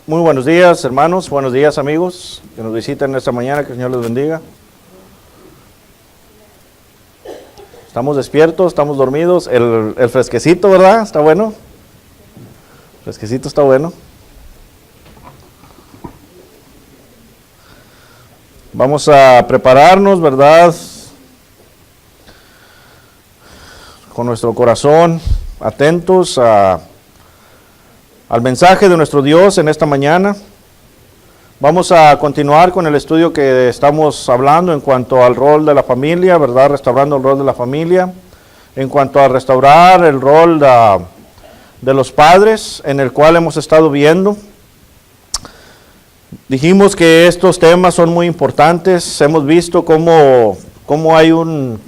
Muy buenos días, hermanos, buenos días, amigos que nos visitan esta mañana, que el Señor les bendiga. Estamos despiertos, estamos dormidos, el fresquecito, ¿verdad? ¿Está bueno? El fresquecito está bueno. Vamos a prepararnos, ¿verdad? Con nuestro corazón atentos al mensaje de nuestro Dios en esta mañana. Vamos a continuar con el estudio que estamos hablando en cuanto al rol de la familia, ¿verdad? Restaurando el rol de la familia. En cuanto a restaurar el rol de los padres, en el cual hemos estado viendo. Dijimos que estos temas son muy importantes. Hemos visto cómo hay un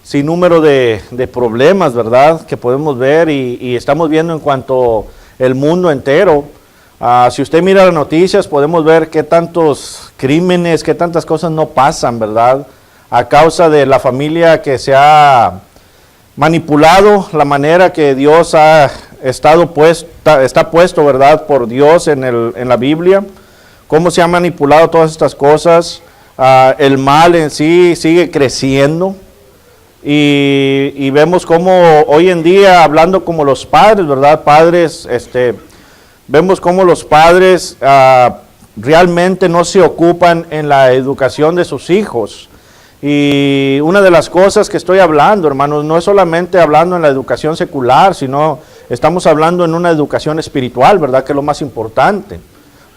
sinnúmero de problemas, ¿verdad? Que podemos ver y estamos viendo en cuanto el mundo entero. Si usted mira las noticias, podemos ver qué tantos crímenes, qué tantas cosas no pasan, ¿verdad? A causa de la familia que se ha manipulado, la manera que Dios está puesto, ¿verdad? Por Dios en la Biblia. Cómo se han manipulado todas estas cosas. El mal en sí sigue creciendo. Y vemos cómo hoy en día, hablando como los padres, ¿verdad? Padres, vemos cómo los padres realmente no se ocupan en la educación de sus hijos. Y una de las cosas que estoy hablando, hermanos, no es solamente hablando en la educación secular, sino estamos hablando en una educación espiritual, ¿verdad? Que es lo más importante.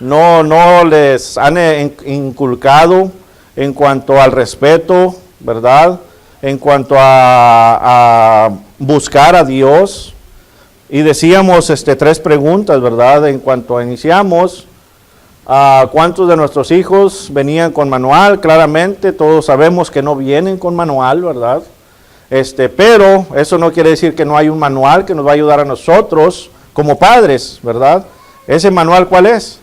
No les han inculcado en cuanto al respeto, ¿verdad? En cuanto a buscar a Dios. Y decíamos 3 preguntas, ¿verdad? En cuanto iniciamos, ¿cuántos de nuestros hijos venían con manual? Claramente, todos sabemos que no vienen con manual, ¿verdad? Pero eso no quiere decir que no hay un manual que nos va a ayudar a nosotros como padres, ¿verdad? ¿Ese manual cuál es?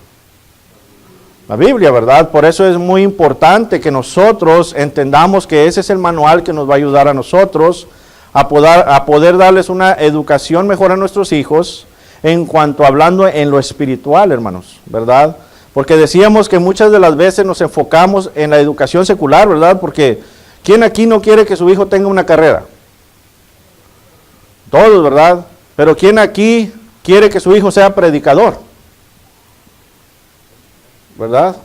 La Biblia, ¿verdad? Por eso es muy importante que nosotros entendamos que ese es el manual que nos va a ayudar a nosotros a poder darles una educación mejor a nuestros hijos en cuanto hablando en lo espiritual, hermanos, ¿verdad? Porque decíamos que muchas de las veces nos enfocamos en la educación secular, ¿verdad? Porque ¿quién aquí no quiere que su hijo tenga una carrera? Todos, ¿verdad? Pero ¿quién aquí quiere que su hijo sea predicador? ¿Verdad?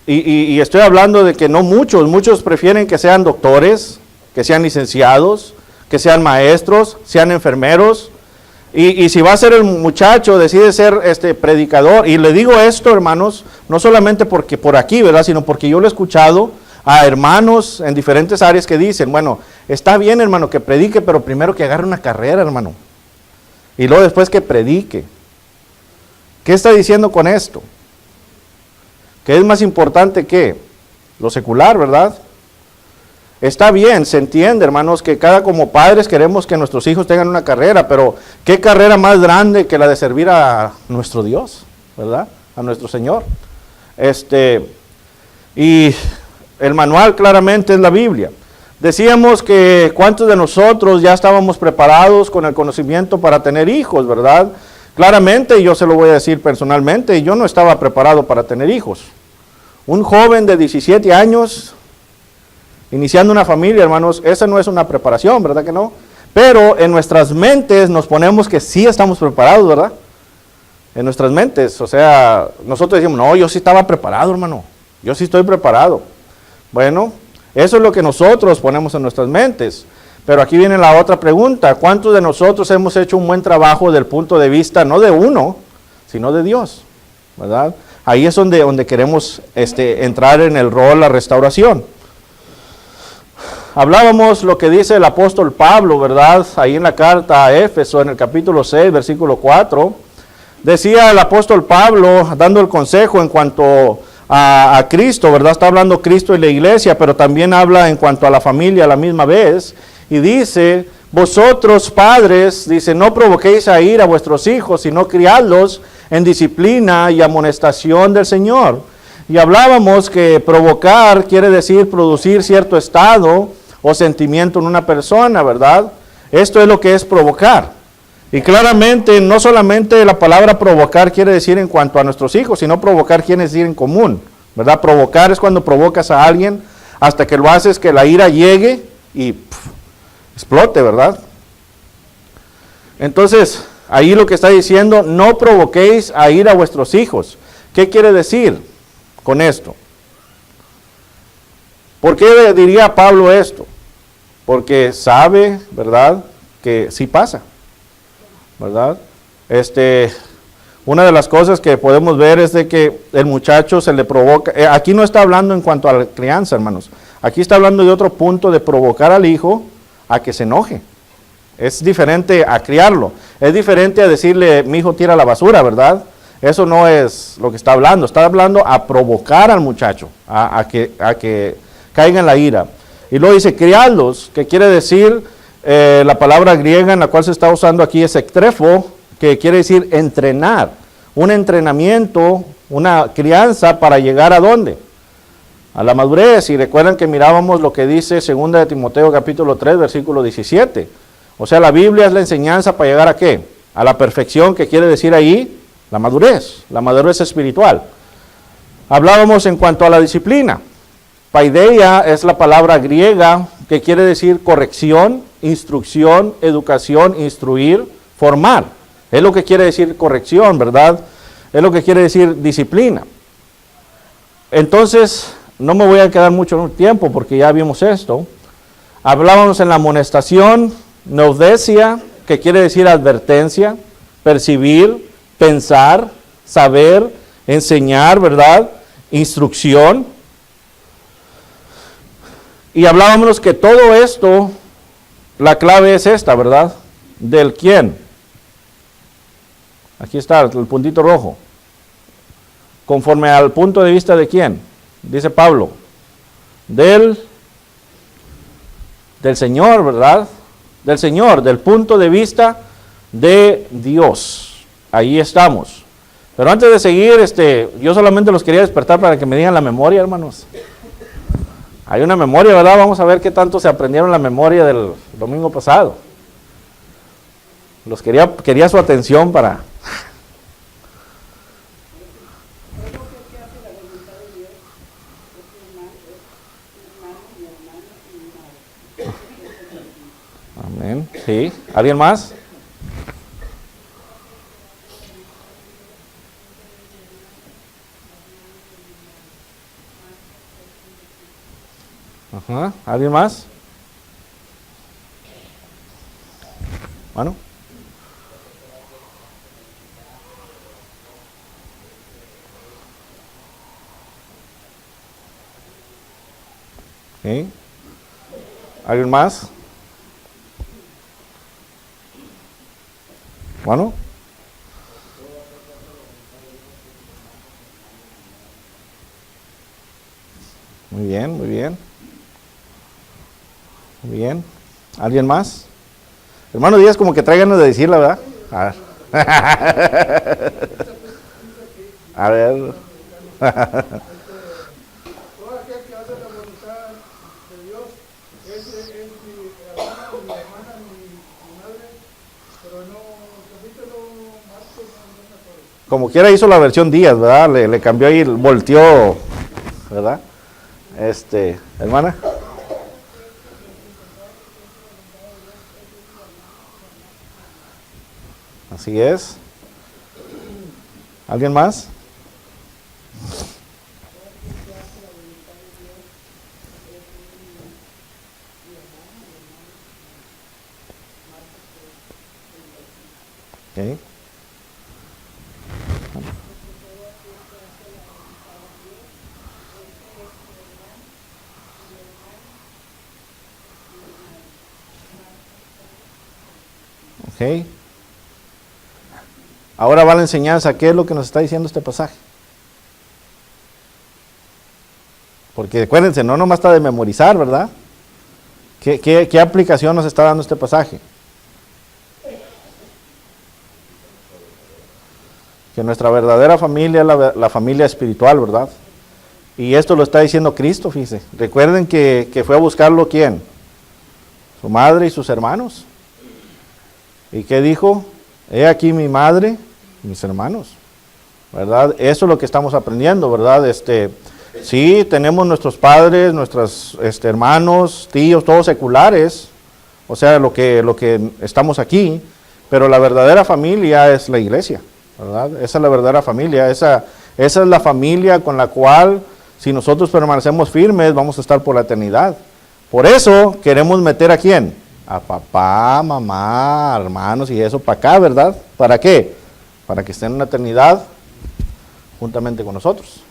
Y estoy hablando de que no muchos prefieren que sean doctores, que sean licenciados, que sean maestros, sean enfermeros. Y si va a ser el muchacho, decide ser predicador. Y le digo esto, hermanos, no solamente porque por aquí, ¿verdad? Sino porque yo lo he escuchado a hermanos en diferentes áreas que dicen, bueno, está bien, hermano, que predique, pero primero que agarre una carrera, hermano. Y luego después que predique. ¿Qué está diciendo con esto? Que es más importante que lo secular, ¿verdad? Está bien, se entiende, hermanos, que como padres queremos que nuestros hijos tengan una carrera, pero ¿qué carrera más grande que la de servir a nuestro Dios, ¿verdad? A nuestro Señor. Y el manual claramente es la Biblia. Decíamos que cuántos de nosotros ya estábamos preparados con el conocimiento para tener hijos, ¿verdad? Claramente, yo se lo voy a decir personalmente, yo no estaba preparado para tener hijos. Un joven de 17 años, iniciando una familia, hermanos, esa no es una preparación, ¿verdad que no? Pero en nuestras mentes nos ponemos que sí estamos preparados, ¿verdad? En nuestras mentes, o sea, nosotros decimos, no, yo sí estaba preparado, hermano, yo sí estoy preparado. Bueno, eso es lo que nosotros ponemos en nuestras mentes. Pero aquí viene la otra pregunta, ¿cuántos de nosotros hemos hecho un buen trabajo del punto de vista, no de uno, sino de Dios, ¿verdad? Ahí es donde queremos entrar en el rol, la restauración. Hablábamos lo que dice el apóstol Pablo, ¿verdad? Ahí en la carta a Éfeso, en el capítulo 6, versículo 4, decía el apóstol Pablo, dando el consejo en cuanto a Cristo, ¿verdad? Está hablando Cristo y la iglesia, pero también habla en cuanto a la familia a la misma vez. Y dice, vosotros padres, dice, no provoquéis a ira a vuestros hijos, sino criadlos en disciplina y amonestación del Señor. Y hablábamos que provocar quiere decir producir cierto estado o sentimiento en una persona, ¿verdad? Esto es lo que es provocar. Y claramente, no solamente la palabra provocar quiere decir en cuanto a nuestros hijos, sino provocar quiere decir en común, ¿verdad? Provocar es cuando provocas a alguien hasta que lo haces que la ira llegue y explote, ¿verdad? Entonces, ahí lo que está diciendo, no provoquéis a ira a vuestros hijos. ¿Qué quiere decir con esto? ¿Por qué diría Pablo esto? Porque sabe, ¿verdad?, que sí pasa, ¿verdad? Una de las cosas que podemos ver es de que el muchacho se le provoca, aquí no está hablando en cuanto a la crianza, hermanos, aquí está hablando de otro punto de provocar al hijo a que se enoje. Es diferente a criarlo, es diferente a decirle, mi hijo tira la basura, ¿verdad? Eso no es lo que está hablando a provocar al muchacho, a que caiga en la ira. Y luego dice, criarlos, que quiere decir, la palabra griega en la cual se está usando aquí es ektrefo, que quiere decir entrenar, un entrenamiento, una crianza para llegar ¿a dónde? A la madurez. Y recuerdan que mirábamos lo que dice 2 de Timoteo capítulo 3, versículo 17. O sea, la Biblia es la enseñanza para llegar ¿a qué? A la perfección, que quiere decir ahí la madurez espiritual. Hablábamos en cuanto a la disciplina. Paideia es la palabra griega que quiere decir corrección, instrucción, educación, instruir, formar. Es lo que quiere decir corrección, ¿verdad? Es lo que quiere decir disciplina. Entonces, no me voy a quedar mucho tiempo porque ya vimos esto. Hablábamos en la amonestación, neudesia, que quiere decir advertencia, percibir, pensar, saber, enseñar, ¿verdad? Instrucción. Y hablábamos que todo esto, la clave es esta, ¿verdad? ¿Del quién? Aquí está el puntito rojo. Conforme al punto de vista de quién, dice Pablo, del Señor, ¿verdad? Del Señor, del punto de vista de Dios. Ahí estamos. Pero antes de seguir, yo solamente los quería despertar para que me digan la memoria, hermanos. Hay una memoria, ¿verdad? Vamos a ver qué tanto se aprendieron la memoria del domingo pasado. Quería su atención para... Amén. Sí. ¿Alguien más? Ajá. ¿Alguien más? Bueno. ¿Sí? ¿Alguien más? Bueno. Muy bien, muy bien. Muy bien. ¿Alguien más? Hermano Díaz, como que trae ganas de decirla, ¿verdad? A ver. A ver. Todo aquel que hace la voluntad de Dios es mi hermano, mi hermana, mi madre, pero no, capítulo Marcos, no me acuerdo. Como quiera hizo la versión Díaz, ¿verdad? Le cambió ahí, volteó, ¿verdad? Hermana. Así es. ¿Alguien más? Okay. Okay. Ahora va la enseñanza. ¿Qué es lo que nos está diciendo este pasaje? Porque acuérdense, no nomás está de memorizar, ¿verdad? ¿Qué aplicación nos está dando este pasaje? Que nuestra verdadera familia es la familia espiritual, ¿verdad? Y esto lo está diciendo Cristo, fíjense. Recuerden que fue a buscarlo, ¿quién? Su madre y sus hermanos. ¿Y qué dijo? He aquí mi madre, mis hermanos, ¿verdad? Eso es lo que estamos aprendiendo, ¿verdad? Sí, tenemos nuestros padres, nuestros hermanos, tíos, todos seculares, o sea, lo que estamos aquí, pero la verdadera familia es la iglesia, ¿verdad? Esa es la verdadera familia, esa es la familia con la cual, si nosotros permanecemos firmes, vamos a estar por la eternidad. Por eso queremos meter a ¿quién? A papá, mamá, hermanos y eso para acá, ¿verdad? ¿Para qué? Para que estén en la eternidad juntamente con nosotros.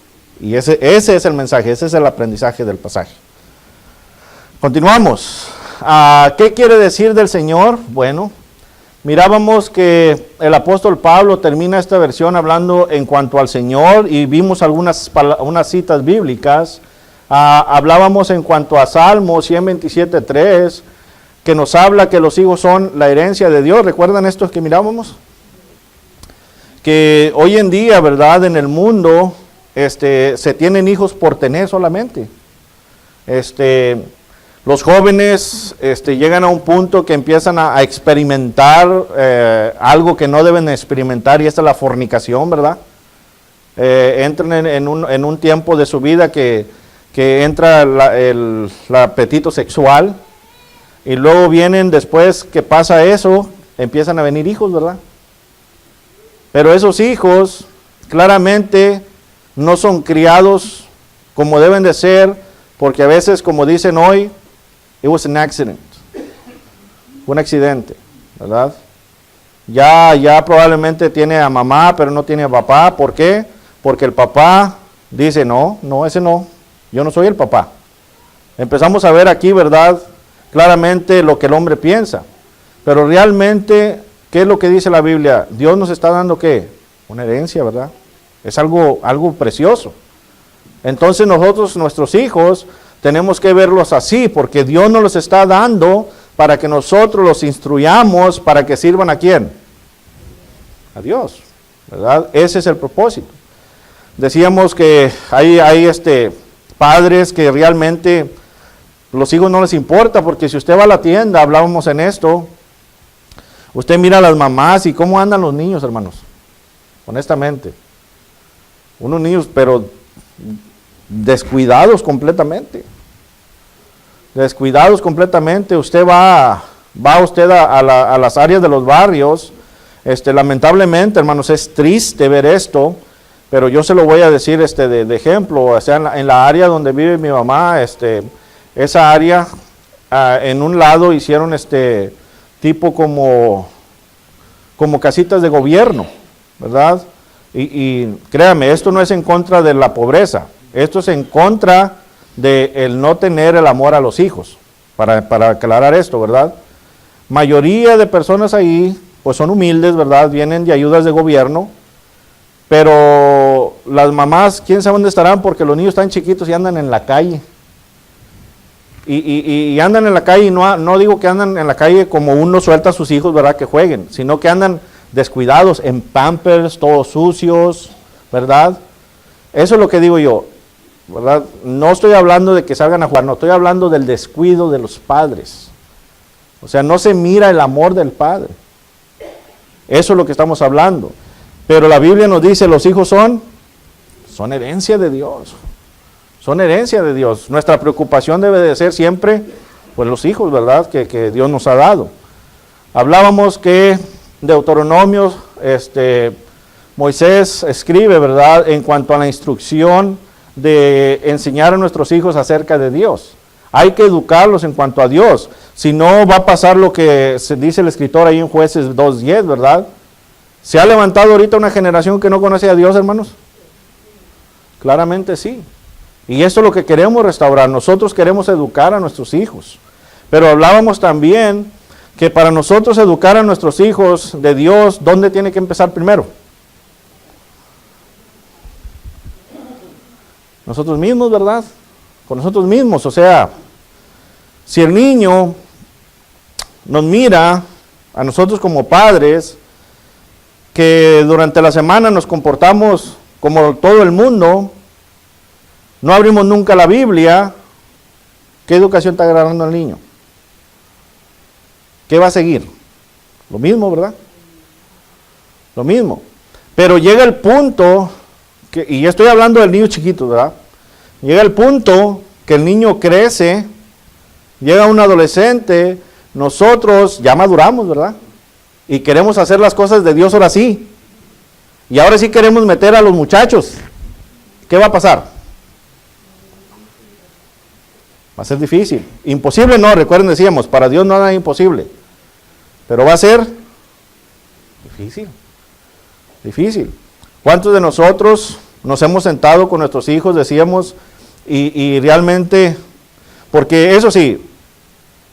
Y ese es el mensaje, ese es el aprendizaje del pasaje. Continuamos. ¿Qué quiere decir del Señor? Bueno, mirábamos que el apóstol Pablo termina esta versión hablando en cuanto al Señor y vimos unas citas bíblicas. Hablábamos en cuanto a Salmo 127:3, que nos habla que los hijos son la herencia de Dios. ¿Recuerdan estos que mirábamos? Que hoy en día, ¿verdad? En el mundo se tienen hijos por tener solamente. Los jóvenes llegan a un punto que empiezan a experimentar algo que no deben experimentar, y esta es la fornicación, ¿verdad? Entran en un tiempo de su vida que entra el apetito sexual, y luego vienen, después que pasa eso, empiezan a venir hijos, ¿verdad? Pero esos hijos claramente no son criados como deben de ser, porque a veces, como dicen hoy, it was an accident. Fue un accidente, ¿verdad? Ya probablemente tiene a mamá, pero no tiene a papá. ¿Por qué? Porque el papá dice, no, ese no, yo no soy el papá. Empezamos a ver aquí, ¿verdad? Claramente lo que el hombre piensa. Pero realmente, ¿qué es lo que dice la Biblia? Dios nos está dando, ¿qué? Una herencia, ¿verdad? Es algo precioso. Entonces nosotros, nuestros hijos, tenemos que verlos así, porque Dios nos los está dando para que nosotros los instruyamos para que sirvan ¿a quién? A Dios, ¿verdad? Ese es el propósito. Decíamos que hay padres que realmente los hijos no les importa, porque si usted va a la tienda, hablábamos en esto, usted mira a las mamás y cómo andan los niños, hermanos, honestamente. Unos niños, pero descuidados completamente. Descuidados completamente. Usted va usted a las áreas de los barrios. Lamentablemente, hermanos, es triste ver esto, pero yo se lo voy a decir de ejemplo. O sea, en la área donde vive mi mamá, esa área, en un lado hicieron tipo como casitas de gobierno, ¿verdad? Y créame, esto no es en contra de la pobreza, esto es en contra de el no tener el amor a los hijos, para aclarar esto, ¿verdad? Mayoría de personas ahí, pues son humildes, ¿verdad? Vienen de ayudas de gobierno, pero las mamás, quién sabe dónde estarán, porque los niños están chiquitos y andan en la calle. Y andan en la calle, y no digo que andan en la calle como uno suelta a sus hijos, ¿verdad? Que jueguen, sino que andan descuidados, en pampers, todos sucios, ¿verdad? Eso es lo que digo yo, ¿verdad? No estoy hablando de que salgan a jugar, no, estoy hablando del descuido de los padres. O sea, no se mira el amor del padre. Eso es lo que estamos hablando. Pero la Biblia nos dice, los hijos son herencia de Dios. Son herencia de Dios. Nuestra preocupación debe de ser siempre, pues los hijos, ¿verdad? Que Dios nos ha dado. Hablábamos que Deuteronomio, Moisés escribe, ¿verdad? En cuanto a la instrucción de enseñar a nuestros hijos acerca de Dios. Hay que educarlos en cuanto a Dios. Si no, va a pasar lo que se dice el escritor ahí en Jueces 2:10, ¿verdad? ¿Se ha levantado ahorita una generación que no conoce a Dios, hermanos? Claramente sí. Y eso es lo que queremos restaurar. Nosotros queremos educar a nuestros hijos. Pero hablábamos también que para nosotros educar a nuestros hijos de Dios, ¿dónde tiene que empezar primero? Nosotros mismos, ¿verdad? Con nosotros mismos. O sea, si el niño nos mira a nosotros como padres, que durante la semana nos comportamos como todo el mundo, no abrimos nunca la Biblia, ¿qué educación está agarrando al niño? ¿Qué va a seguir? Lo mismo, ¿verdad? Lo mismo. Pero llega el punto, y ya estoy hablando del niño chiquito, ¿verdad? Llega el punto que el niño crece, llega un adolescente, nosotros ya maduramos, ¿verdad? Y queremos hacer las cosas de Dios ahora sí. Y ahora sí queremos meter a los muchachos. ¿Qué va a pasar? Va a ser difícil. Imposible no, recuerden, decíamos, para Dios nada es imposible. Pero va a ser difícil. Difícil. ¿Cuántos de nosotros nos hemos sentado con nuestros hijos, decíamos, y realmente, porque eso sí,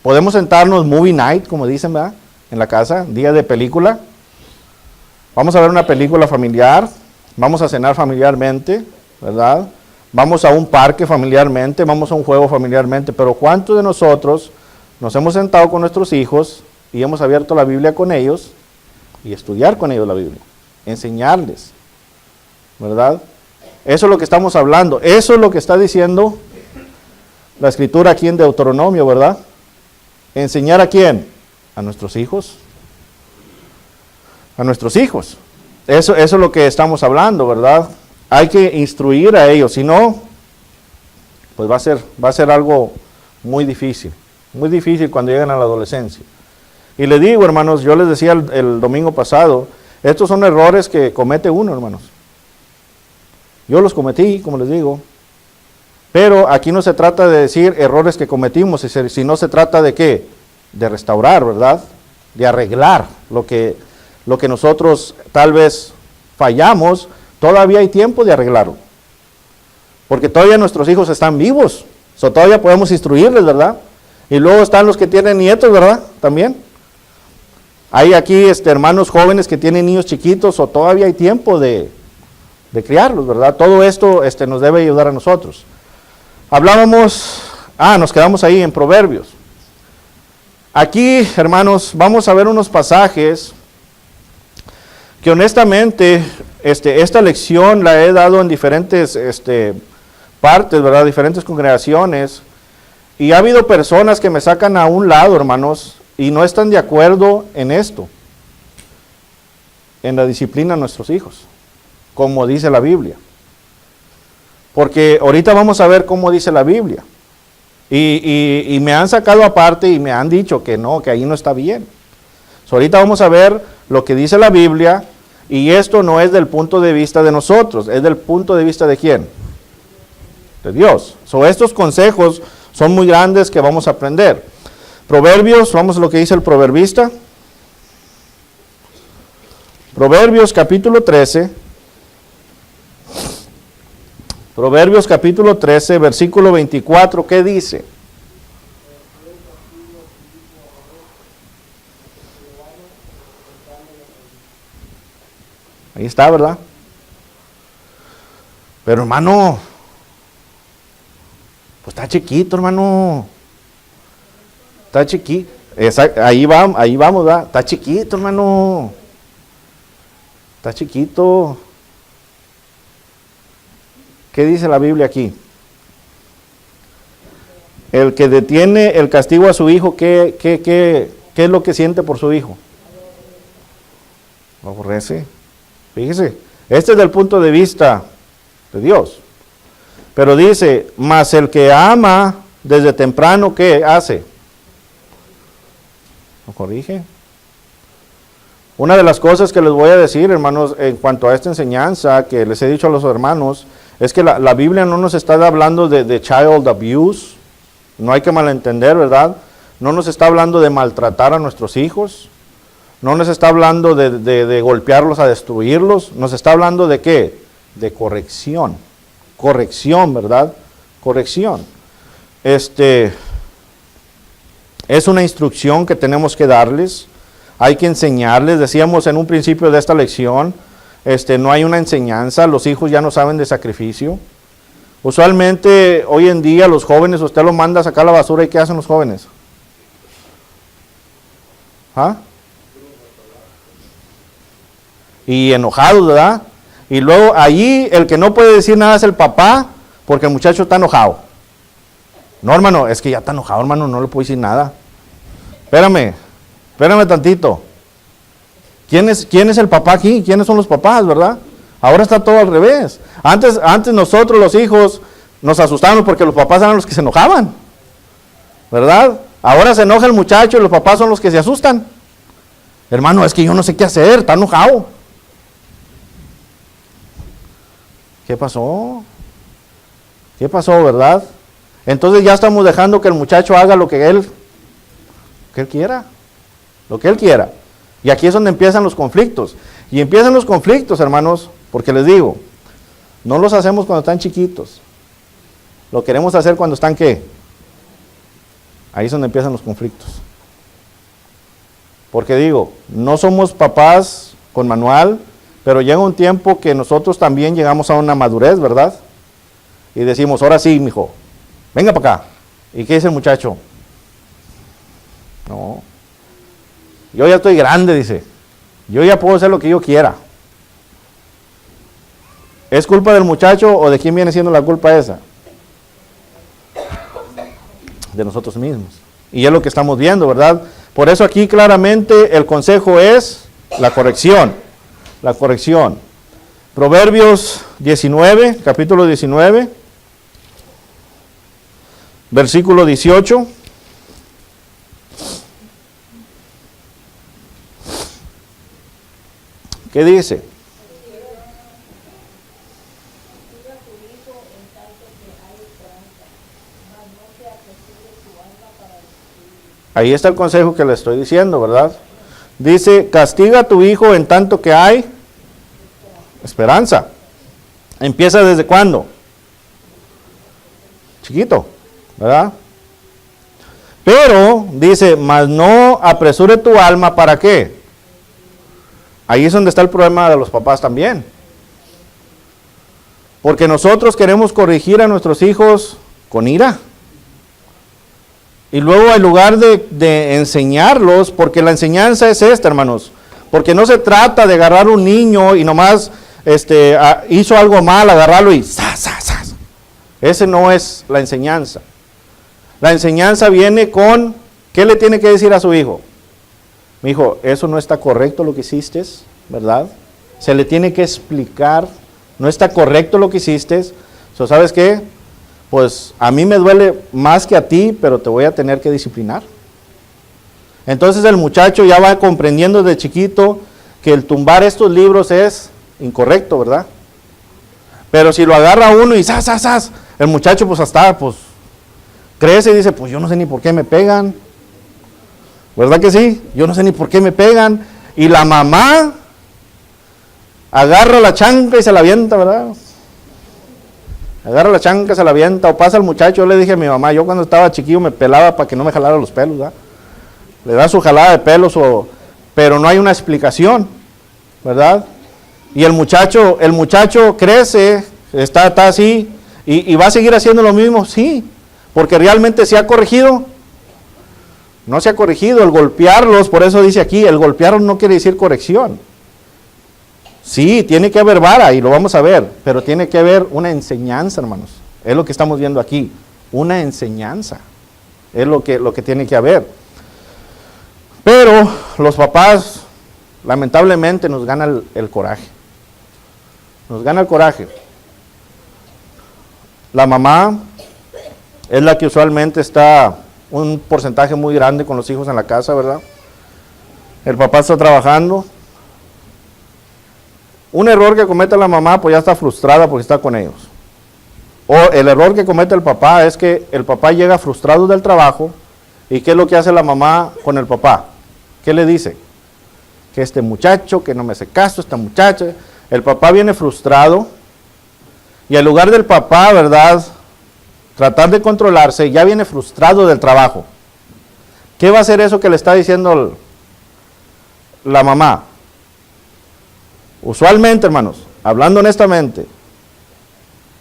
podemos sentarnos movie night, como dicen, ¿verdad? En la casa, día de película. Vamos a ver una película familiar, vamos a cenar familiarmente, ¿verdad? Vamos a un parque familiarmente, vamos a un juego familiarmente, pero ¿cuántos de nosotros nos hemos sentado con nuestros hijos y hemos abierto la Biblia con ellos y estudiar con ellos la Biblia, enseñarles, ¿verdad? Eso es lo que estamos hablando, eso es lo que está diciendo la Escritura aquí en Deuteronomio, ¿verdad? ¿Enseñar a quién? A nuestros hijos. A nuestros hijos. Eso es lo que estamos hablando, ¿verdad? Hay que instruir a ellos, si no, pues va a ser algo muy difícil cuando llegan a la adolescencia. Y les digo, hermanos, yo les decía el domingo pasado, estos son errores que comete uno, hermanos. Yo los cometí, como les digo, pero aquí no se trata de decir errores que cometimos, sino se trata de ¿qué? De restaurar, ¿verdad? De arreglar lo que nosotros tal vez fallamos. Todavía hay tiempo de arreglarlo, porque todavía nuestros hijos están vivos, todavía podemos instruirles, ¿verdad? Y luego están los que tienen nietos, ¿verdad? También. Hay aquí hermanos jóvenes que tienen niños chiquitos, o todavía hay tiempo de criarlos, ¿verdad? Todo esto nos debe ayudar a nosotros. Nos quedamos ahí en Proverbios. Aquí, hermanos, vamos a ver unos pasajes que honestamente esta lección la he dado en diferentes partes, ¿verdad? Diferentes congregaciones, y ha habido personas que me sacan a un lado, hermanos, y no están de acuerdo en esto, en la disciplina de nuestros hijos, como dice la Biblia. Porque ahorita vamos a ver cómo dice la Biblia, y me han sacado aparte y me han dicho que no, que ahí no está bien. Ahorita vamos a ver lo que dice la Biblia. Y esto no es del punto de vista de nosotros, es del punto de vista de ¿quién? De Dios. Estos consejos son muy grandes que vamos a aprender. Proverbios, vamos a lo que dice el proverbista. Proverbios capítulo 13. Proverbios capítulo 13, versículo 24, ¿qué dice? Ahí está, ¿verdad? Pero hermano, pues está chiquito, hermano. Está chiquito. Ahí vamos, ¿verdad? Está chiquito, hermano. Está chiquito. ¿Qué dice la Biblia aquí? El que detiene el castigo a su hijo, ¿qué es lo que siente por su hijo? Lo aborrece. Fíjese, este es del punto de vista de Dios. Pero dice, mas el que ama desde temprano, ¿qué hace? Lo corrige. Una de las cosas que les voy a decir, hermanos, en cuanto a esta enseñanza que les he dicho a los hermanos, es que la Biblia no nos está hablando de child abuse, no hay que malentender, ¿verdad? No nos está hablando de maltratar a nuestros hijos. No nos está hablando de golpearlos a destruirlos, nos está hablando de ¿qué? De corrección. Corrección, ¿verdad? Corrección. Es una instrucción que tenemos que darles, hay que enseñarles. Decíamos en un principio de esta lección, no hay una enseñanza, los hijos ya no saben de sacrificio. Usualmente, hoy en día, los jóvenes, usted los manda a sacar la basura, ¿y qué hacen los jóvenes? ¿Ah? Y enojados, ¿verdad? Y luego allí el que no puede decir nada es el papá, porque el muchacho está enojado. No, hermano, es que ya está enojado, hermano, no le puedo decir nada. Espérame tantito. ¿Quién es el papá aquí? ¿Quiénes son los papás, verdad? Ahora está todo al revés. Antes nosotros los hijos nos asustábamos porque los papás eran los que se enojaban, ¿verdad? Ahora se enoja el muchacho y los papás son los que se asustan. Hermano, es que yo no sé qué hacer, está enojado. ¿Qué pasó? ¿Qué pasó, verdad? Entonces ya estamos dejando que el muchacho haga lo que él quiera. Lo que él quiera. Y aquí es donde empiezan los conflictos. Y empiezan los conflictos, hermanos, porque les digo, no los hacemos cuando están chiquitos. Lo queremos hacer cuando están, ¿qué? Ahí es donde empiezan los conflictos. Porque digo, no somos papás con manual, pero llega un tiempo que nosotros también llegamos a una madurez, ¿verdad? Y decimos, ahora sí, mijo, venga para acá. ¿Y qué dice el muchacho? No. Yo ya estoy grande, dice. Yo ya puedo hacer lo que yo quiera. ¿Es culpa del muchacho o de quién viene siendo la culpa esa? De nosotros mismos. Y es lo que estamos viendo, ¿verdad? Por eso aquí claramente el consejo es la corrección. La corrección. Proverbios 19, capítulo 19, versículo 18. ¿Qué dice? Ahí está el consejo que le estoy diciendo, ¿verdad? Dice, castiga a tu hijo en tanto que hay esperanza. ¿Empieza desde cuándo? Chiquito, ¿verdad? Pero, dice, mas no apresure tu alma, ¿para qué? Ahí es donde está el problema de los papás también. Porque nosotros queremos corregir a nuestros hijos con ira. Y luego en lugar de enseñarlos, porque la enseñanza es esta, hermanos. Porque no se trata de agarrar un niño y nomás hizo algo mal, agarrarlo y ¡zas, zas, zas! Ese no es la enseñanza. La enseñanza viene con, ¿qué le tiene que decir a su hijo? Mi hijo, eso no está correcto lo que hiciste, ¿verdad? Se le tiene que explicar, no está correcto lo que hiciste. ¿Sabes qué? Pues a mí me duele más que a ti, pero te voy a tener que disciplinar. Entonces el muchacho ya va comprendiendo desde chiquito que el tumbar estos libros es incorrecto, ¿verdad? Pero si lo agarra uno y ¡zas, zas, zas! El muchacho pues hasta crece y dice, pues yo no sé ni por qué me pegan. ¿Verdad que sí? Yo no sé ni por qué me pegan. Y la mamá agarra la chancla y se la avienta, ¿verdad? Agarra la chancla, se la avienta, o pasa el muchacho. Yo le dije a mi mamá, yo cuando estaba chiquillo me pelaba para que no me jalara los pelos, ¿verdad? Le da su jalada de pelos, pero no hay una explicación, ¿verdad? Y el muchacho crece, está así, y va a seguir haciendo lo mismo, sí, porque realmente se ha corregido. No se ha corregido, el golpearlos, por eso dice aquí, el golpearlos no quiere decir corrección. Sí, tiene que haber vara y lo vamos a ver, pero tiene que haber una enseñanza, hermanos. Es lo que estamos viendo aquí, una enseñanza. Es lo que tiene que haber. Pero los papás, lamentablemente, nos gana el coraje. Nos gana el coraje. La mamá es la que usualmente está un porcentaje muy grande con los hijos en la casa, ¿verdad? El papá está trabajando. Un error que comete la mamá, pues ya está frustrada porque está con ellos. O el error que comete el papá es que el papá llega frustrado del trabajo. ¿Y qué es lo que hace la mamá con el papá? ¿Qué le dice? Que este muchacho, que no me hace caso, esta muchacha. El papá viene frustrado. Y en lugar del papá, ¿verdad?, tratar de controlarse, ya viene frustrado del trabajo. ¿Qué va a hacer eso que le está diciendo la mamá? Usualmente, hermanos, hablando honestamente,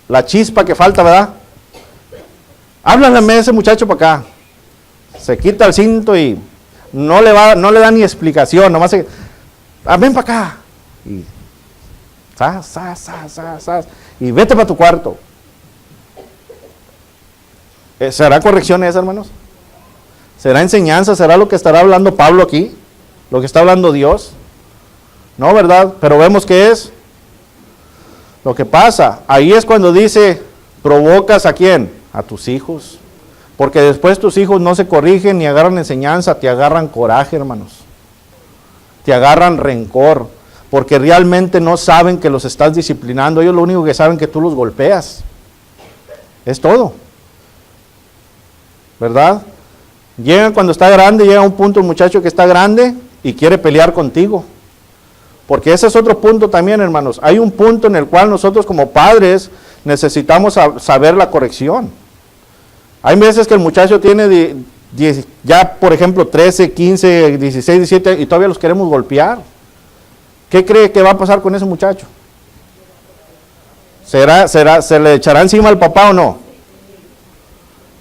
la chispa que falta, ¿verdad? Háblale a ese muchacho para acá. Se quita el cinto y no le da ni explicación, nomás ven para acá. Y y vete para tu cuarto. ¿Será corrección esa, hermanos? ¿Será enseñanza? ¿Será lo que estará hablando Pablo aquí? ¿Lo que está hablando Dios? No, ¿verdad? Pero vemos que es lo que pasa. Ahí es cuando dice, provocas ¿a quién? A tus hijos. Porque después tus hijos no se corrigen ni agarran enseñanza, te agarran coraje, hermanos. Te agarran rencor. Porque realmente no saben que los estás disciplinando. Ellos lo único que saben es que tú los golpeas. Es todo. ¿Verdad? Llega cuando está grande, llega un punto el muchacho que está grande y quiere pelear contigo. Porque ese es otro punto también, hermanos. Hay un punto en el cual nosotros como padres necesitamos saber la corrección. Hay veces que el muchacho tiene ya, por ejemplo, 13, 15, 16, 17 y todavía los queremos golpear. ¿Qué cree que va a pasar con ese muchacho? ¿Se le echará encima al papá o no?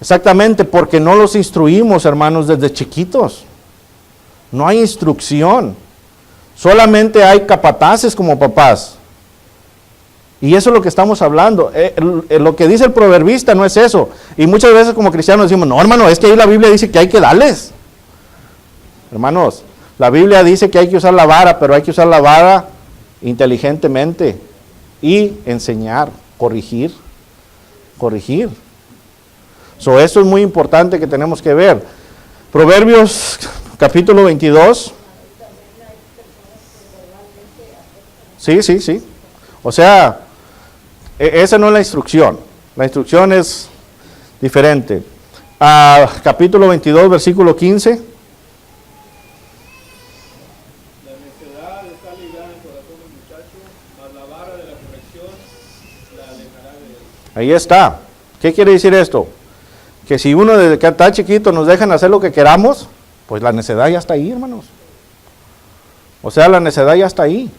Exactamente, porque no los instruimos, hermanos, desde chiquitos. No hay instrucción. Solamente hay capataces como papás. Y eso es lo que estamos hablando. Lo que dice el proverbista no es eso. Y muchas veces como cristianos decimos, no, hermano, es que ahí la Biblia dice que hay que darles. Hermanos, la Biblia dice que hay que usar la vara, pero hay que usar la vara inteligentemente y enseñar, corregir. Eso es muy importante que tenemos que ver. Proverbios capítulo 22. Sí. O sea, esa no es la instrucción. La instrucción es diferente. Capítulo 22, versículo 15. La necedad está ligada al corazón del muchacho, mas la vara de la corrección la alejará de él. Ahí está. ¿Qué quiere decir esto? Que si uno desde que está chiquito nos dejan hacer lo que queramos, pues la necedad ya está ahí, hermanos. O sea, la necedad ya está ahí.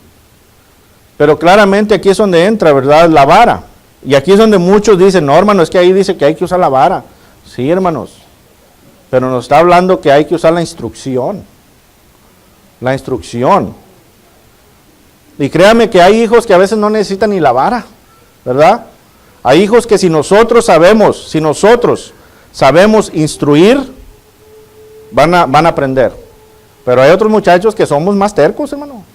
Pero claramente aquí es donde entra, ¿verdad? La vara. Y aquí es donde muchos dicen, no, hermano, es que ahí dice que hay que usar la vara. Sí, hermanos. Pero nos está hablando que hay que usar la instrucción. La instrucción. Y créame que hay hijos que a veces no necesitan ni la vara, ¿verdad? Hay hijos que si nosotros sabemos instruir, van a aprender. Pero hay otros muchachos que somos más tercos, hermano.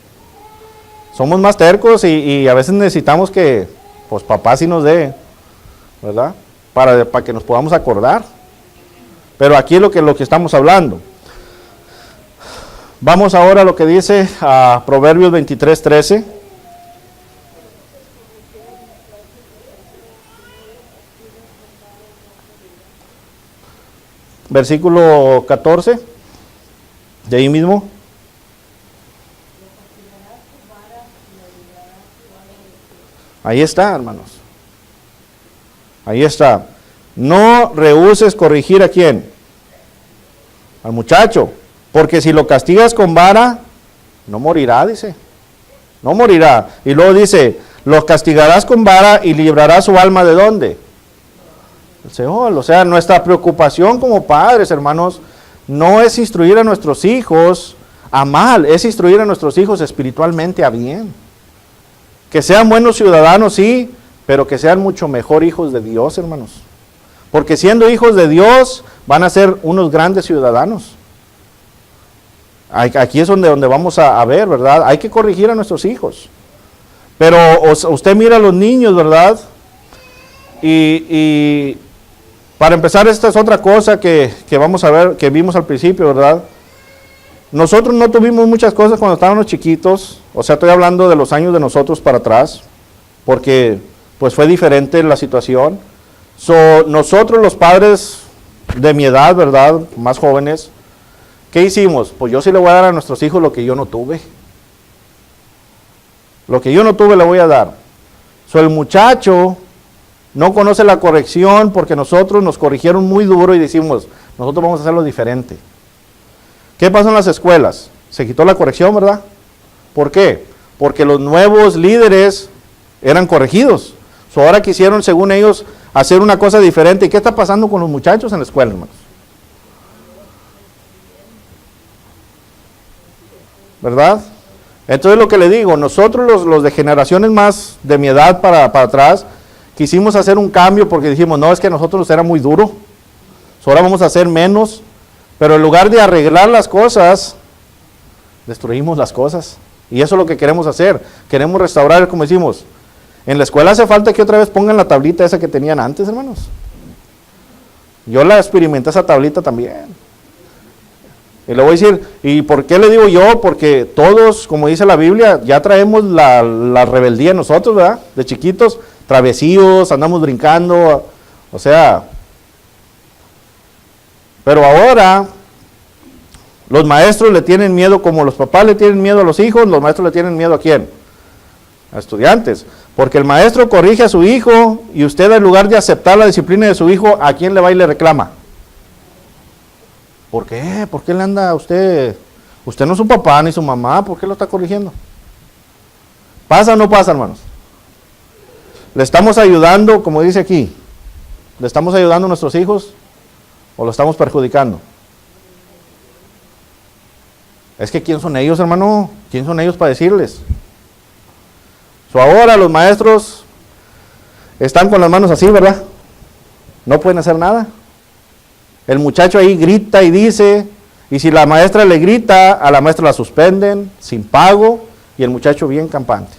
Somos más tercos y a veces necesitamos que, pues papá sí nos dé, ¿verdad? Para que nos podamos acordar. Pero aquí es lo que estamos hablando. Vamos ahora a lo que dice Proverbios 23:13. Versículo 14, de ahí mismo. Ahí está, hermanos. Ahí está. No rehuses corregir ¿a quién? Al muchacho. Porque si lo castigas con vara, no morirá, dice. No morirá. Y luego dice, los castigarás con vara y librarás su alma ¿de dónde? El Señor. O sea, nuestra preocupación como padres, hermanos, no es instruir a nuestros hijos a mal, es instruir a nuestros hijos espiritualmente a bien. Que sean buenos ciudadanos, sí, pero que sean mucho mejor hijos de Dios, hermanos. Porque siendo hijos de Dios, van a ser unos grandes ciudadanos. Aquí es donde vamos a ver, ¿verdad? Hay que corregir a nuestros hijos. Pero usted mira a los niños, ¿verdad? Y para empezar, esta es otra cosa que vamos a ver, que vimos al principio, ¿verdad? Nosotros no tuvimos muchas cosas cuando estábamos chiquitos, o sea, estoy hablando de los años de nosotros para atrás, porque pues fue diferente la situación. Nosotros los padres de mi edad, ¿verdad? Más jóvenes, ¿qué hicimos? Pues yo sí le voy a dar a nuestros hijos lo que yo no tuve. Lo que yo no tuve le voy a dar. El muchacho no conoce la corrección porque nosotros nos corrigieron muy duro y decimos, nosotros vamos a hacerlo diferente. ¿Qué pasó en las escuelas? Se quitó la corrección, ¿verdad? ¿Por qué? Porque los nuevos líderes eran corregidos. Ahora quisieron, según ellos, hacer una cosa diferente. ¿Y qué está pasando con los muchachos en la escuela, hermanos? ¿Verdad? Entonces lo que le digo, nosotros los de generaciones más de mi edad para atrás, quisimos hacer un cambio porque dijimos, no, es que nosotros era muy duro. Ahora vamos a hacer menos. Pero en lugar de arreglar las cosas, destruimos las cosas. Y eso es lo que queremos hacer. Queremos restaurar, como decimos. En la escuela hace falta que otra vez pongan la tablita esa que tenían antes, hermanos. Yo la experimenté esa tablita también. Y le voy a decir, ¿y por qué le digo yo? Porque todos, como dice la Biblia, ya traemos la rebeldía nosotros, ¿verdad? De chiquitos, travesíos, andamos brincando, o sea. Pero ahora, los maestros le tienen miedo, como los papás le tienen miedo a los hijos, los maestros le tienen miedo ¿a quién? A estudiantes. Porque el maestro corrige a su hijo y usted, en lugar de aceptar la disciplina de su hijo, ¿a quién le va y le reclama? ¿Por qué? ¿Por qué le anda a usted? Usted no es su papá ni su mamá, ¿por qué lo está corrigiendo? ¿Pasa o no pasa, hermanos? ¿Le estamos ayudando, como dice aquí? ¿Le estamos ayudando a nuestros hijos o lo estamos perjudicando? Es que ¿quién son ellos, hermano? ¿Quién son ellos para decirles? Ahora los maestros están con las manos así, ¿verdad? No pueden hacer nada. El muchacho ahí grita y dice, y si la maestra le grita, a la maestra la suspenden sin pago, y el muchacho bien campante.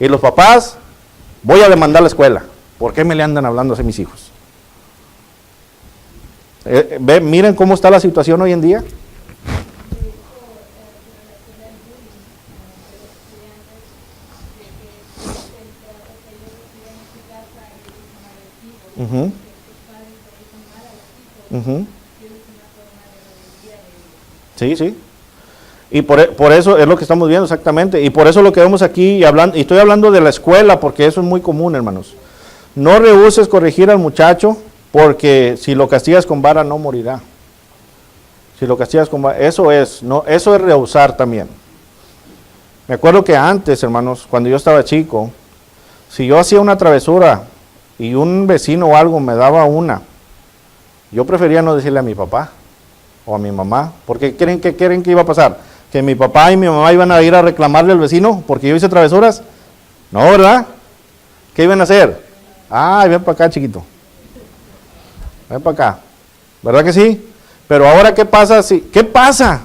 Y los papás, voy a demandar la escuela. ¿Por qué me le andan hablando así mis hijos? Miren cómo está la situación hoy en día. Uh-huh. Uh-huh. Sí, sí. Y por eso es lo que estamos viendo exactamente. Y por eso lo que vemos aquí, y estoy hablando de la escuela, porque eso es muy común, hermanos. No rehuses corregir al muchacho, porque si lo castigas con vara no morirá. Si lo castigas con vara, eso es rehusar también. Me acuerdo que antes, hermanos, cuando yo estaba chico, si yo hacía una travesura y un vecino o algo me daba una, yo prefería no decirle a mi papá o a mi mamá, porque ¿creen que iba a pasar? ¿Que mi papá y mi mamá iban a ir a reclamarle al vecino porque yo hice travesuras? No, ¿verdad? ¿Qué iban a hacer? Ven para acá, chiquito. Ven para acá. ¿Verdad que sí? Pero ahora, ¿qué pasa? ¿Qué pasa?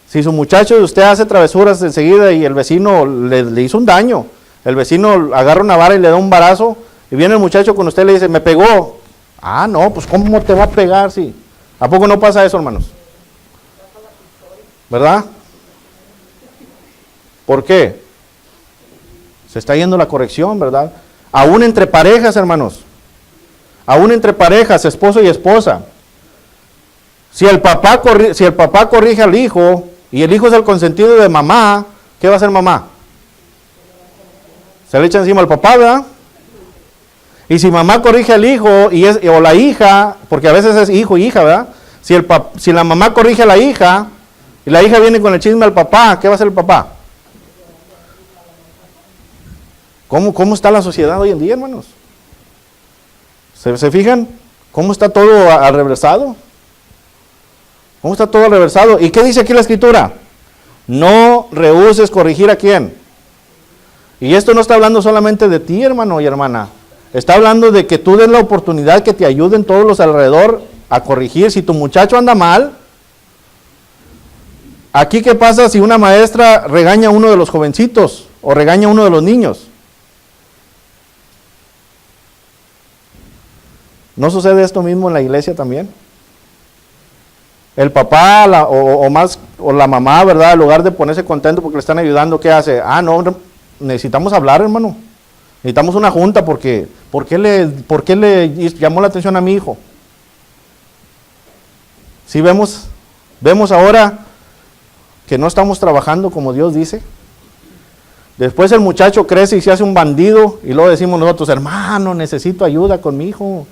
Si su muchacho de usted hace travesuras enseguida y el vecino le hizo un daño, el vecino agarra una vara y le da un varazo, y viene el muchacho con usted y le dice, me pegó. No, pues ¿cómo te va a pegar? Sí. ¿A poco no pasa eso, hermanos? ¿Verdad? ¿Por qué? Se está yendo la corrección, ¿verdad? Aún entre parejas, hermanos. Aún entre parejas, esposo y esposa. Si el papá corrige al hijo y el hijo es el consentido de mamá, ¿qué va a hacer mamá? Se le echa encima al papá, ¿verdad? Y si mamá corrige al hijo o la hija, porque a veces es hijo y hija, ¿verdad? Si la mamá corrige a la hija y la hija viene con el chisme al papá, ¿qué va a hacer el papá? ¿Cómo está la sociedad hoy en día, hermanos? ¿Se fijan? ¿Cómo está todo al reversado? ¿Cómo está todo al reversado? ¿Y qué dice aquí la escritura? No rehuses corregir a quién. Y esto no está hablando solamente de ti, hermano y hermana. Está hablando de que tú des la oportunidad que te ayuden todos los alrededor a corregir. Si tu muchacho anda mal, aquí ¿qué pasa si una maestra regaña a uno de los jovencitos o regaña a uno de los niños? ¿No sucede esto mismo en la iglesia también? El papá o la mamá, ¿verdad? En lugar de ponerse contento porque le están ayudando, ¿qué hace? No, necesitamos hablar, hermano. Necesitamos una junta porque ¿por qué le llamó la atención a mi hijo? ¿Sí vemos ahora que no estamos trabajando como Dios dice? Después el muchacho crece y se hace un bandido y luego decimos nosotros, hermano, necesito ayuda con mi hijo.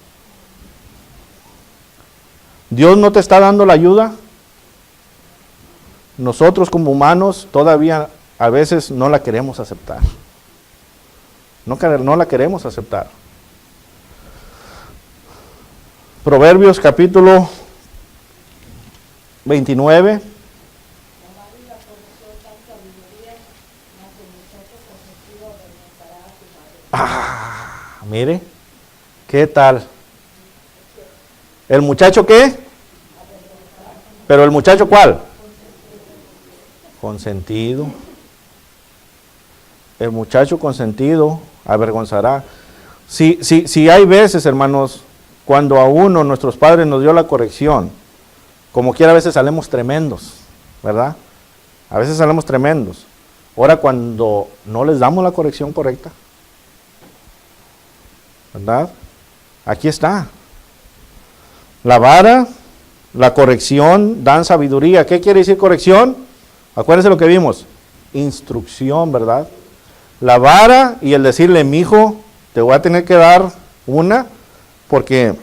¿Dios no te está dando la ayuda? Nosotros como humanos todavía a veces no la queremos aceptar. No la queremos aceptar. Proverbios capítulo 29. Mire, ¿qué tal? ¿El muchacho qué? ¿Pero el muchacho cuál? Consentido. El muchacho consentido avergonzará. Si hay veces, hermanos, cuando a uno, nuestros padres nos dio la corrección, como quiera a veces salimos tremendos, ¿verdad? A veces salimos tremendos. Ahora cuando no les damos la corrección correcta, ¿verdad? Aquí está. La vara, la corrección, dan sabiduría. ¿Qué quiere decir corrección? Acuérdense lo que vimos. Instrucción, ¿verdad? La vara y el decirle, mijo, te voy a tener que dar una, porque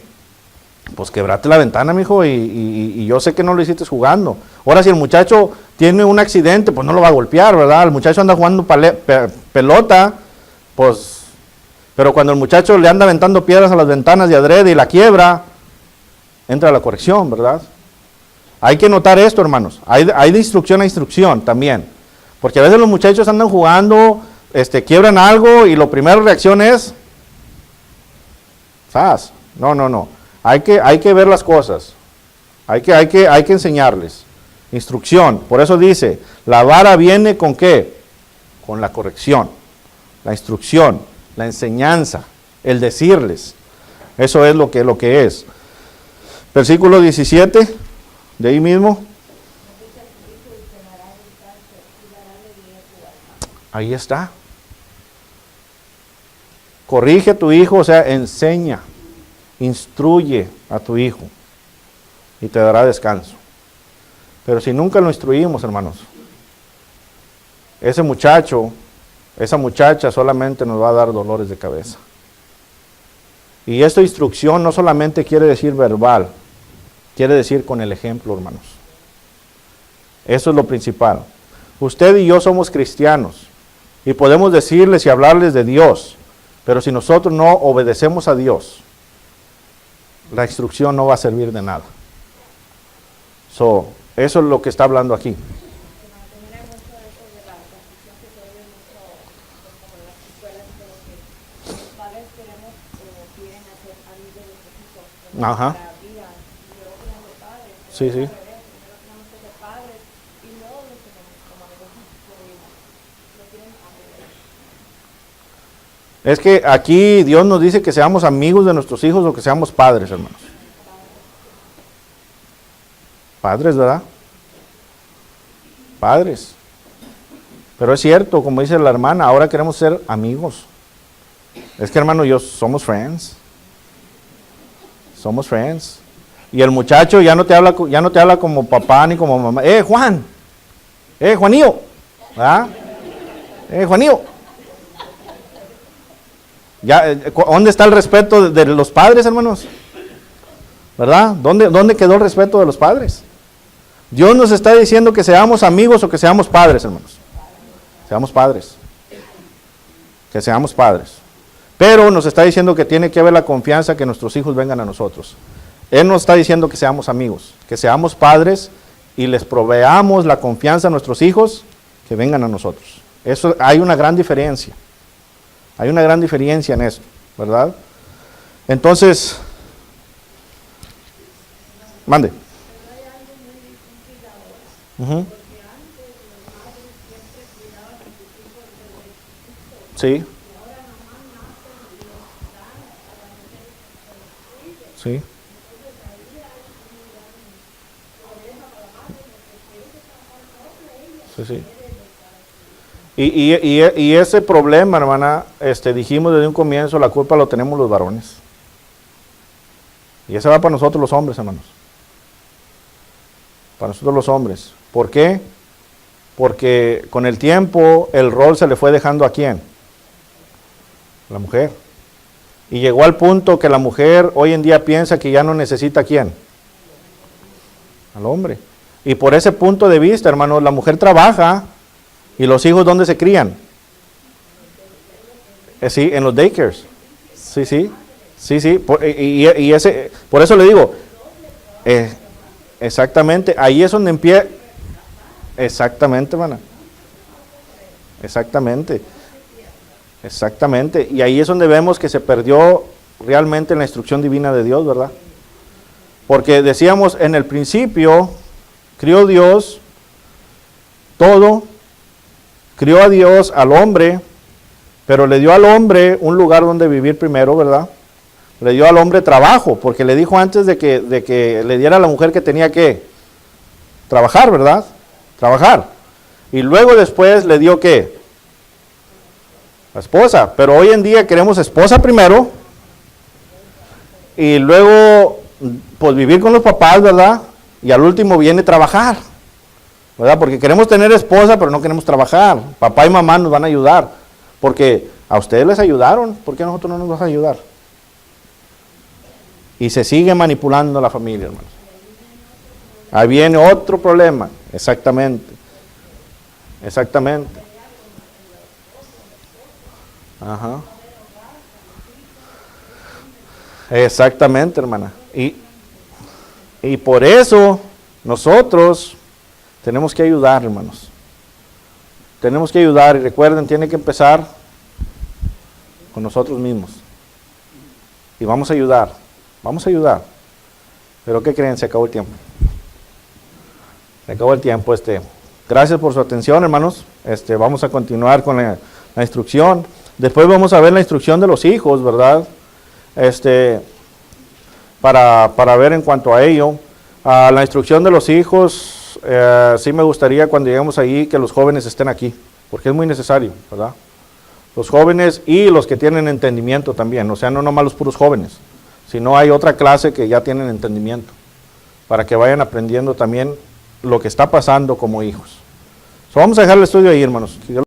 pues quebrate la ventana, mijo, y yo sé que no lo hiciste jugando. Ahora, si el muchacho tiene un accidente, pues no lo va a golpear, ¿verdad? El muchacho anda jugando pelota, pues, pero cuando el muchacho le anda aventando piedras a las ventanas de adrede y la quiebra, entra la corrección, ¿verdad? Hay que notar esto, hermanos. Hay de instrucción a instrucción también. Porque a veces los muchachos andan jugando, quiebran algo y la primera reacción es, ¿sabes? No. Hay que ver las cosas. Hay que enseñarles. Instrucción. Por eso dice, la vara viene ¿con qué? Con la corrección, la instrucción, la enseñanza, el decirles. Eso es lo que es. Versículo 17, de ahí mismo. Ahí está. Corrige a tu hijo, o sea, enseña, instruye a tu hijo y te dará descanso. Pero si nunca lo instruimos, hermanos, ese muchacho, esa muchacha solamente nos va a dar dolores de cabeza. Y esta instrucción no solamente quiere decir verbal, quiere decir con el ejemplo, hermanos. Eso es lo principal. Usted y yo somos cristianos y podemos decirles y hablarles de Dios, pero si nosotros no obedecemos a Dios, la instrucción no va a servir de nada. Eso es lo que está hablando aquí. Ajá. Sí. Es que aquí Dios nos dice que seamos amigos de nuestros hijos o que seamos padres, hermanos. Padres, ¿verdad? Padres. Pero es cierto, como dice la hermana, ahora queremos ser amigos. Es que, hermano, somos friends. Somos friends. Y el muchacho ya no te habla como papá ni como mamá. Juan. Juanillo. ¿Verdad? Juanillo. ¿Dónde está el respeto de los padres, hermanos? ¿Verdad? ¿Dónde quedó el respeto de los padres? Dios nos está diciendo que seamos amigos o que seamos padres, hermanos. Seamos padres. Que seamos padres. Pero nos está diciendo que tiene que haber la confianza que nuestros hijos vengan a nosotros. Él nos está diciendo que seamos amigos, que seamos padres y les proveamos la confianza a nuestros hijos que vengan a nosotros. Eso, hay una gran diferencia. Hay una gran diferencia en esto, ¿verdad? Entonces, mande. Sí. Sí. Sí. Y ese problema, hermana, dijimos desde un comienzo, la culpa lo tenemos los varones. Y ese va para nosotros los hombres, hermanos. Para nosotros los hombres. ¿Por qué? Porque con el tiempo el rol se le fue dejando ¿a quién? La mujer. Y llegó al punto que la mujer hoy en día piensa que ya no necesita ¿a quién? Al hombre. Y por ese punto de vista, hermanos, la mujer trabaja y los hijos ¿dónde se crían? Sí, en los daycares. Sí. Por eso le digo, exactamente, ahí es donde empieza. Exactamente, hermana. Exactamente. Y ahí es donde vemos que se perdió realmente la instrucción divina de Dios, ¿verdad? Porque decíamos, en el principio, crió Dios todo, crió a Dios, al hombre, pero le dio al hombre un lugar donde vivir primero, ¿verdad? Le dio al hombre trabajo, porque le dijo antes de que le diera a la mujer que tenía que trabajar, ¿verdad? Trabajar. Y luego después le dio ¿qué? La esposa. Pero hoy en día queremos esposa primero, y luego pues vivir con los papás, ¿verdad? Y al último viene trabajar, ¿verdad? Porque queremos tener esposa, pero no queremos trabajar. Papá y mamá nos van a ayudar, porque a ustedes les ayudaron, ¿por qué a nosotros no nos vas a ayudar? Y se sigue manipulando la familia, hermanos. Ahí viene otro problema, exactamente. Exactamente. Ajá. Exactamente, hermana. Y por eso nosotros tenemos que ayudar, hermanos. Tenemos que ayudar, y recuerden, tiene que empezar con nosotros mismos. Y vamos a ayudar. Vamos a ayudar. Pero ¿qué creen? Se acabó el tiempo. Se acabó el tiempo. Gracias por su atención, hermanos. Vamos a continuar con la instrucción. Después vamos a ver la instrucción de los hijos, ¿verdad? Para ver en cuanto a ello. La instrucción de los hijos, sí me gustaría cuando lleguemos ahí que los jóvenes estén aquí, porque es muy necesario, ¿verdad? Los jóvenes y los que tienen entendimiento también, o sea, no nomás los puros jóvenes, sino hay otra clase que ya tienen entendimiento, para que vayan aprendiendo también lo que está pasando como hijos. Vamos a dejar el estudio ahí, hermanos.